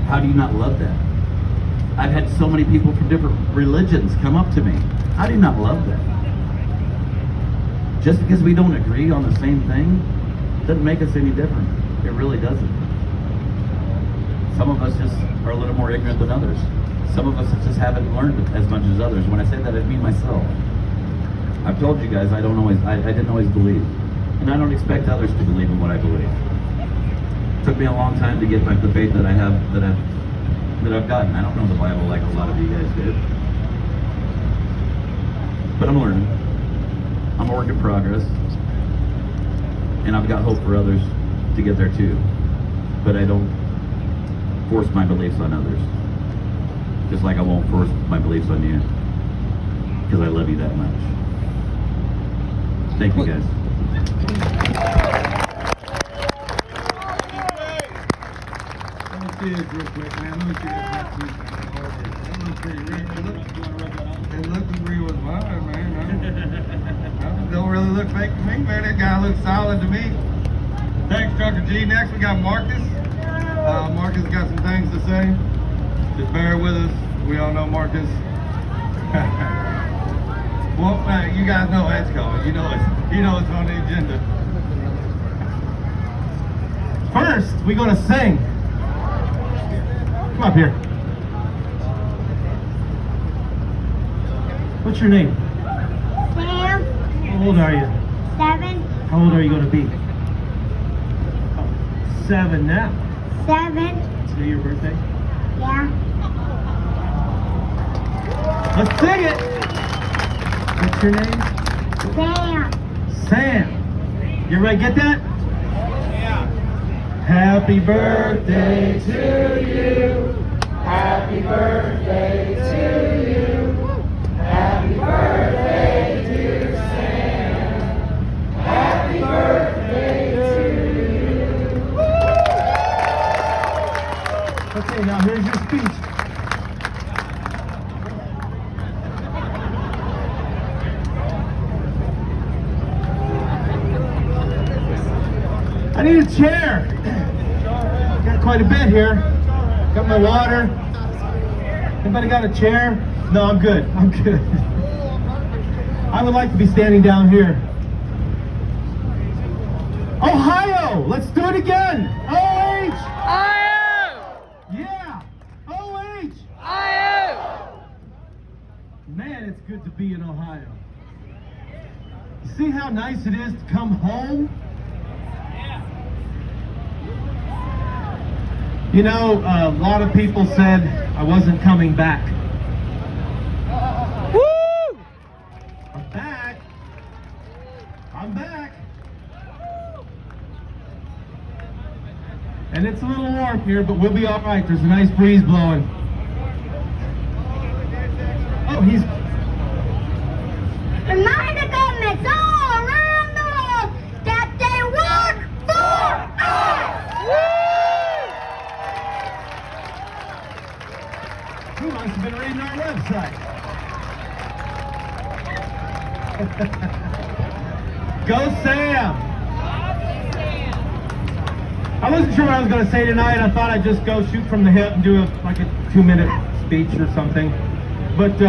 How do you not love that? I've had so many people from different religions come up to me. How do you not love that? Just because we don't agree on the same thing doesn't make us any different. It really doesn't. Some of us just are a little more ignorant than others. Some of us just haven't learned as much as others. When I say that, I mean myself. I've told you guys I didn't always believe. And I don't expect others to believe in what I believe. It took me a long time to get back the faith that I have, that I've gotten. I don't know the Bible like a lot of you guys did. But I'm learning. I'm a work in progress. And I've got hope for others to get there too. But I don't force my beliefs on others. Just like I won't force my beliefs on you. Because I love you that much. Thank you guys. Let me see this real quick, man. Let me see this next week. It looks real as mine, man. It don't really look fake to me, man. That guy looks solid to me. Thanks, Trucker G. Next, we got Marcus. Marcus got some things to say. Just bear with us. We all know Marcus. Well, you guys know that's coming. You know it's on the agenda. First, we're gonna sing. Come up here. What's your name? Sam. How old are you? 7. How old are you gonna be? 7 now. 7. Today your birthday? Yeah. Let's sing it! What's your name? Sam. Sam. You ready to get that? Yeah. Happy birthday to you. Happy birthday to you. Happy birthday, dear Sam. Happy birthday to you. Okay, now here's your speech. I need a chair. Got quite a bit here. Got my water. Anybody got a chair? No, I'm good. I'm good. I would like to be standing down here. Ohio! Let's do it again! OH! Ohio! Yeah! OH! Ohio! Man, it's good to be in Ohio. You see how nice it is to come home? You know, a lot of people said I wasn't coming back. Woo! I'm back. I'm back. And it's a little warm here, but we'll be all right. There's a nice breeze blowing. Oh, he's... Remind the governments all around the world that they work for us. He must have been reading our website. Go Sam! I wasn't sure what I was going to say tonight. I thought I'd just go shoot from the hip and do like a 2-minute speech or something. But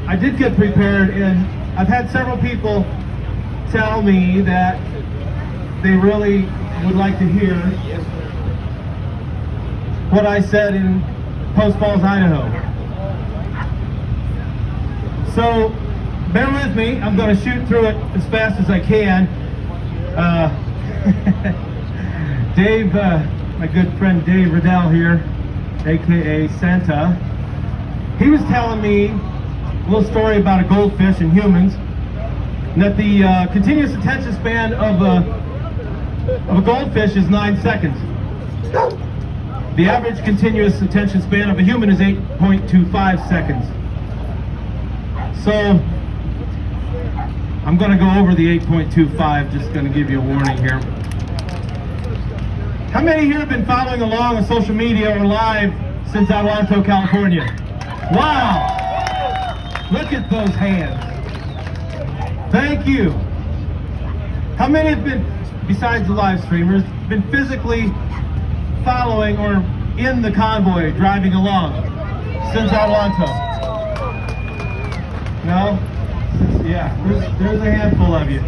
I did get prepared, and I've had several people tell me that they really would like to hear what I said in Post Falls, Idaho. So, bear with me. I'm going to shoot through it as fast as I can. Dave, my good friend Dave Riddell here, aka Santa, he was telling me a little story about a goldfish and humans, and that the continuous attention span of a goldfish is 9 seconds. The average continuous attention span of a human is 8.25 seconds. So, I'm going to go over the 8.25, just going to give you a warning here. How many here have been following along on social media or live since Adelanto, California? Wow! Look at those hands. Thank you. How many have been, besides the live streamers, been physically following or in the convoy driving along since Adelanto? No? Yeah, there's a handful of you.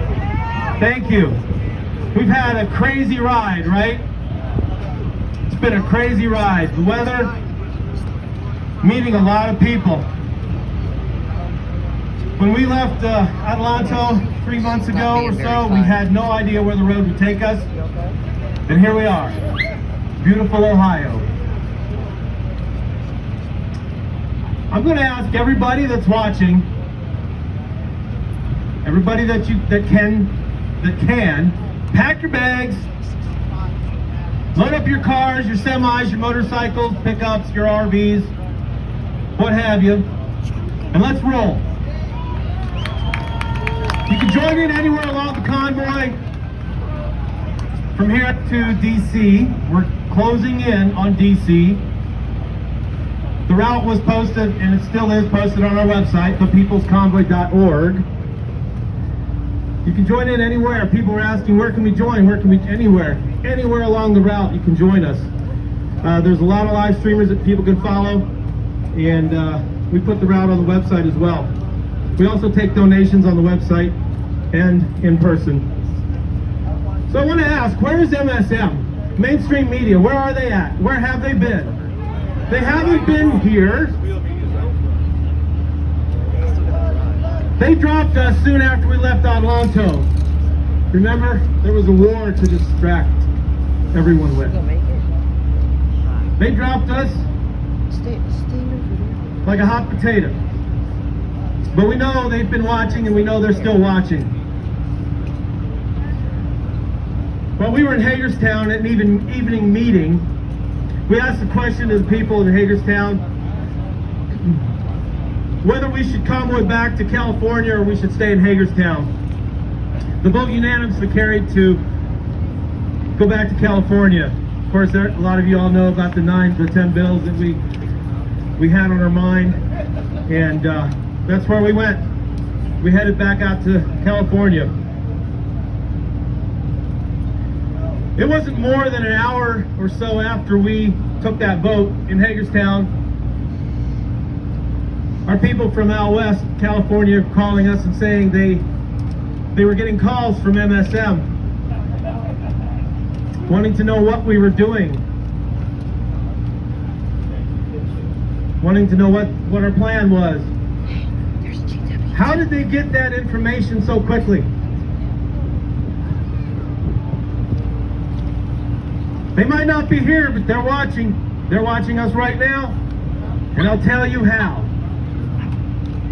Thank you. We've had a crazy ride, right? It's been a crazy ride. The weather, meeting a lot of people. When we left Adelanto 3 months ago or so, we had no idea where the road would take us. And here we are, beautiful Ohio. I'm going to ask everybody that's watching, everybody that can, pack your bags, load up your cars, your semis, your motorcycles, pickups, your RVs, what have you, and let's roll. You can join in anywhere along the convoy. From here to DC, we're closing in on DC. The route was posted, and it still is posted on our website, thepeoplesconvoy.org. You can join in anywhere. People are asking, where can we join? Where can we? Anywhere along the route, you can join us. There's a lot of live streamers that people can follow, and we put the route on the website as well. We also take donations on the website and in person. So I want to ask, where is MSM? Mainstream media, where are they at? Where have they been? They haven't been here. They dropped us soon after we left Adelanto. Remember, there was a war to distract everyone with. They dropped us like a hot potato. But we know they've been watching, and we know they're still watching. While we were in Hagerstown at an evening meeting, we asked the question to the people in Hagerstown whether we should convoy back to California or we should stay in Hagerstown. The vote unanimously carried to go back to California. Of course, a lot of you all know about the 10 bills that we had on our mind, and that's where we went. We headed back out to California. It wasn't more than an hour or so after we took that vote in Hagerstown, our people from out west, California, calling us and saying they were getting calls from MSM, wanting to know what we were doing, wanting to know what our plan was. How did they get that information so quickly? They might not be here, but they're watching. They're watching us right now, and I'll tell you how.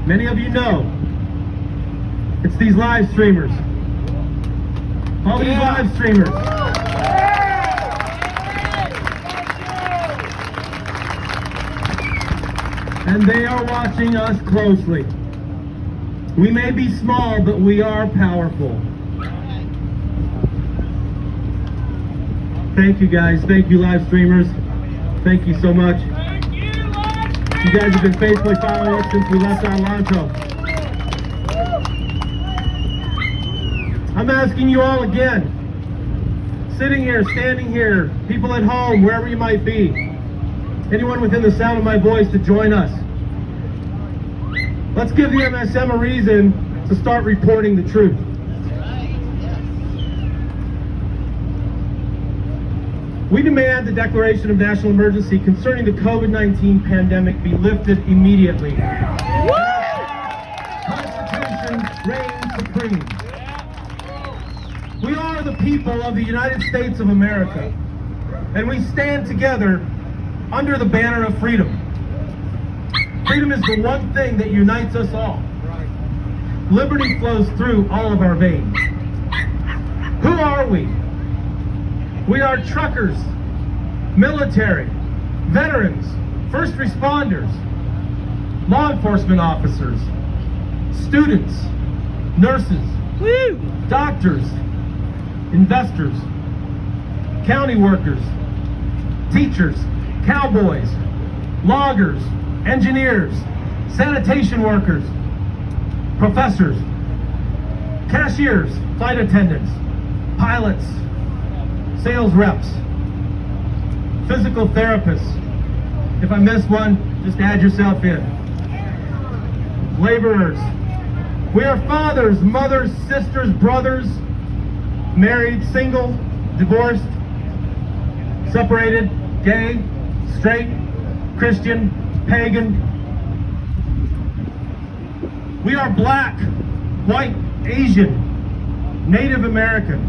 Many of you know. It's these live streamers. All these live streamers. And they are watching us closely. We may be small, but we are powerful. Thank you guys. Thank you, live streamers. Thank you so much. You guys have been faithfully following us since we left Adelanto. I'm asking you all again, sitting here, standing here, people at home, wherever you might be, anyone within the sound of my voice, to join us. Let's give the MSM a reason to start reporting the truth. We demand the declaration of national emergency concerning the COVID-19 pandemic be lifted immediately. Constitution reigns supreme. We are the people of the United States of America, and we stand together under the banner of freedom. Freedom is the one thing that unites us all. Liberty flows through all of our veins. Who are we? We are truckers, military, veterans, first responders, law enforcement officers, students, nurses, doctors, investors, county workers, teachers, cowboys, loggers, engineers, sanitation workers, professors, cashiers, flight attendants, pilots, sales reps, physical therapists. If I miss one, just add yourself in. Laborers. We are fathers, mothers, sisters, brothers, married, single, divorced, separated, gay, straight, Christian, pagan. We are black, white, Asian, Native American.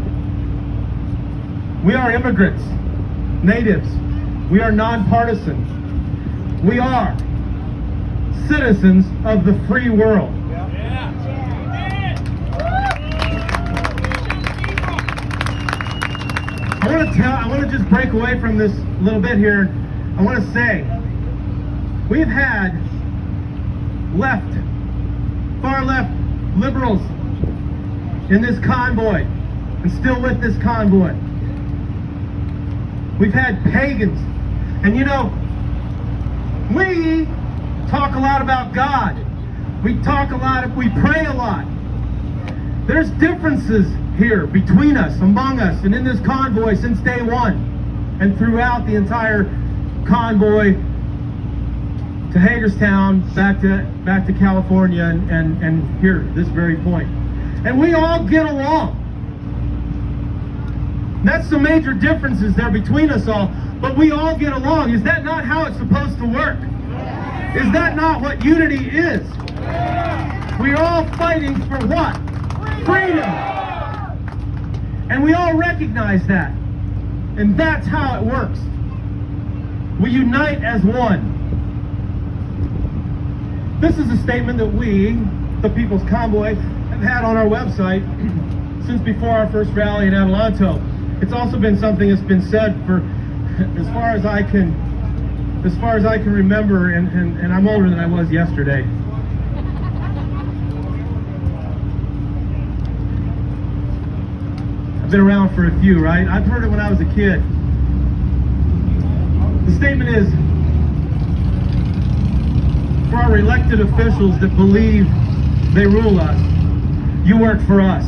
We are immigrants, natives. We are nonpartisan. We are citizens of the free world. I want to just break away from this a little bit here. I want to say, we've had left, far left liberals in this convoy and still with this convoy. We've had pagans. And you know, we talk a lot about God. We pray a lot. There's differeces here between us, among us, and in this convoy since day one, and throughout the entire convoy to Hagerstown, back to California, and here, this very point. And we all get along. That's the major differences there between us all, but we all get along. Is that not how it's supposed to work? Is that not what unity is? We're all fighting for what? Freedom. And we all recognize that. And that's how it works. We unite as one. This is a statement that we, the People's Convoy, have had on our website since before our first rally in Adelanto. It's also been something that's been said for as far as I can remember, and I'm older than I was yesterday. I've been around for a few, right? I've heard it when I was a kid. The statement is, for our elected officials that believe they rule us, you work for us.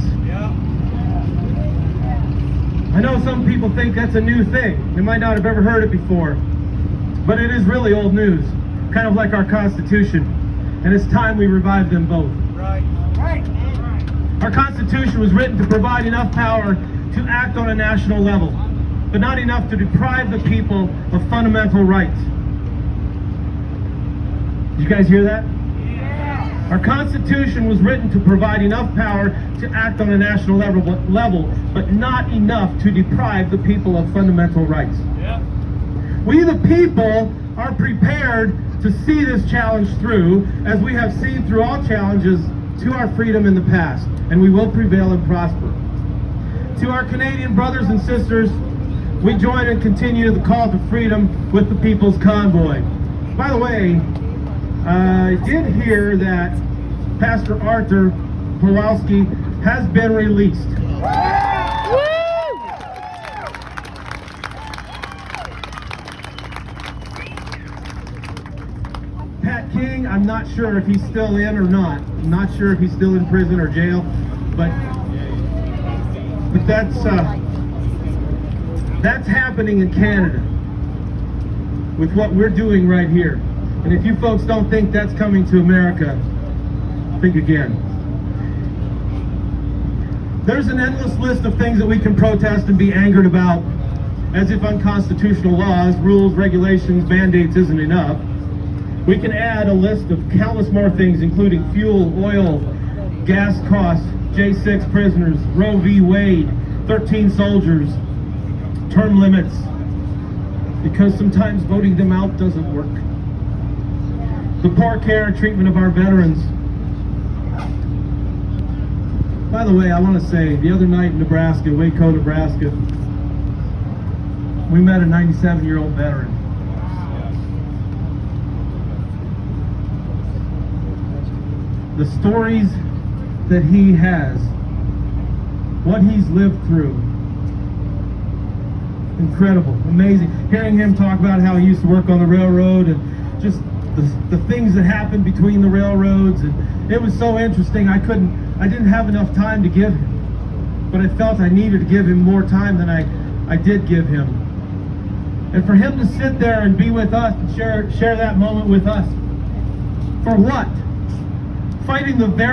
I know some people think that's a new thing. They might not have ever heard it before. But it is really old news. Kind of like our Constitution. And it's time we revive them both. Right. Our Constitution was written to provide enough power to act on a national level, but not enough to deprive the people of fundamental rights. Did you guys hear that? Yeah. Our Constitution was written to provide enough power to act on a national level, but not enough to deprive the people of fundamental rights. Yeah. We the people are prepared to see this challenge through, as we have seen through all challenges to our freedom in the past, and we will prevail and prosper. To our Canadian brothers and sisters, we join and continue the call to freedom with the People's Convoy. By the way, I did hear that Pastor Arthur Pawlowski has been released. Pat King, I'm not sure if he's still in or not. I'm not sure if he's still in prison or jail, but that's happening in Canada with what we're doing right here. And if you folks don't think that's coming to America, think again. There's an endless list of things that we can protest and be angered about, as if unconstitutional laws, rules, regulations, mandates isn't enough. We can add a list of countless more things, including fuel, oil, gas costs, J6 prisoners, Roe v. Wade, 13 soldiers, term limits, because sometimes voting them out doesn't work. The poor care and treatment of our veterans. By the way, I want to say, the other night in Nebraska, Waco, Nebraska, we met a 97-year-old veteran. The stories that he has, what he's lived through, incredible, amazing. Hearing him talk about how he used to work on the railroad and just the things that happened between the railroads, and it was so interesting. I didn't have enough time to give him, but I felt I needed to give him more time than I did give him. And for him to sit there and be with us and share that moment with us. For what? Fighting the very